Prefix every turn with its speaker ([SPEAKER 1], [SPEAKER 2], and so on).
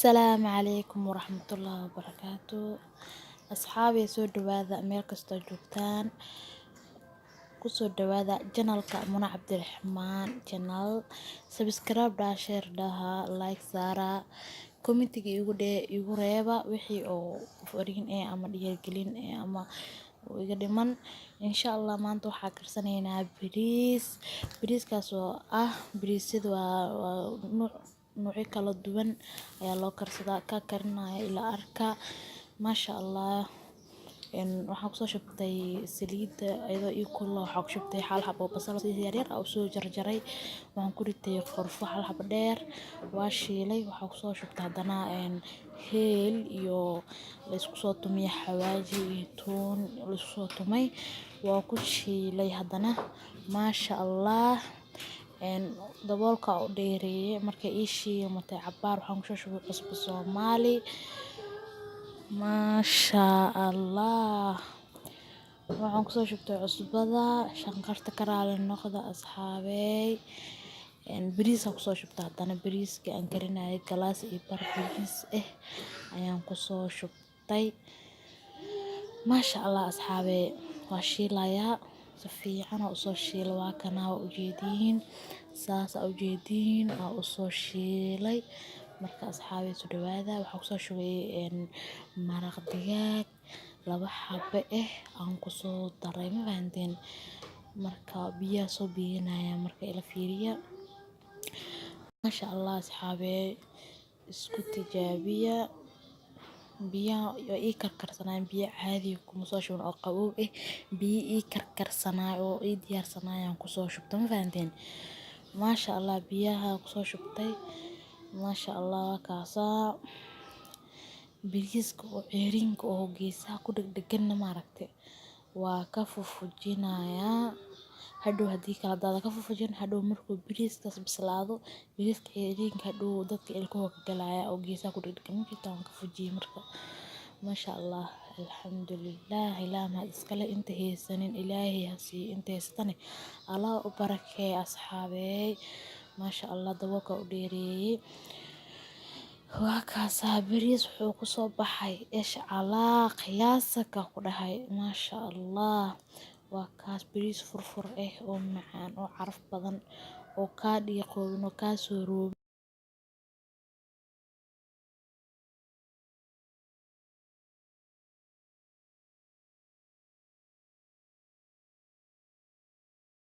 [SPEAKER 1] السلام عليكم ورحمة الله وبركاته. أصحابي سو دواذا ميل كستو جوجتان كسو دواذا جنالك منى عبد الرحمن جنال سبسكرايب دا شير داها لايك سارا كومنتيجي igu reeba wixii oo fariin ama dhiirigelin ama iga dhiman insha Allah maanta waxaa karsanaynaa bariiskaas oo bariisyada waa nuucyo kala duwan ayaa loo karsadaa ka karinaya ila arka maasha Allah waxaan kusoo shubtay saliida iyadoo ii kulul waxaan ku shubtay hal xabo basal yar yar oo soo jarjaray waxaan ku ritay qorfo hal xabo dheer waa shiilay waxaan kusoo shubtay hadana heel iyo la isku soo tumay xawaaji iyo toon la isku soo tumay waa ku shiilay hadana maasha Allah daboolka u dheereeyay markay ii shiilmatay cabaar waxaan ku shubay cusbo Soomaali maasha Allah waxaan kusoo shubtay cusbada shanqarta karaale noqda asxaabey bariis aan kusoo shubtay hadana bariiska aan karinayay galaas iyo bar bariis ayaan kusoo shubtay maasha Allah asxaabey waa shiilayaa si fiican oo soo shiilay waa kana u jeediin saas u jeediin oo soo shiilay marka asxaabey soo dhawaada waxaan kusoo shubay maraq digaag 2 xabbo aan kusoo daray ma fahanteen marka biyo soo biinaya marka ila fiiriya maasha Allah asxaabey isku tijaabiya biyaha ii karkarsanaan biyo caadi kuma soo shubin oo qabow biyo ii karkarsanaa oo ii diyaarsanayaan kusoo shubtay ma fahanteen maasha Allah biyaha kusoo shubtay maasha Allah kaasa bariiska oo ceerinka oo geesaha ku dhagdhagan ma aragtay waa ka fufujinaya hadhow hadii kala daada ka fufujin hadhow markuu bariiskaas bislaado bariiska ceerinka hadhow dadka ilkaha ka galaya oo geesaha ku dhagdhagan intaan ka fujiyay marka maasha Allah alxamdulillah ilaahay ma iskale inta heesanin ilaahay hasi inta heestane Allah u barakeeyo asxaabey maasha Allah daboolka u dheereeyay waa kaasa bariis wuxuu ku soo baxay Allah qiyaasaka ku dhahay maasha Allah waa kaas bariis furfur oo macaan oo caraf badan oo ka dhiiqoon oo ka soo roob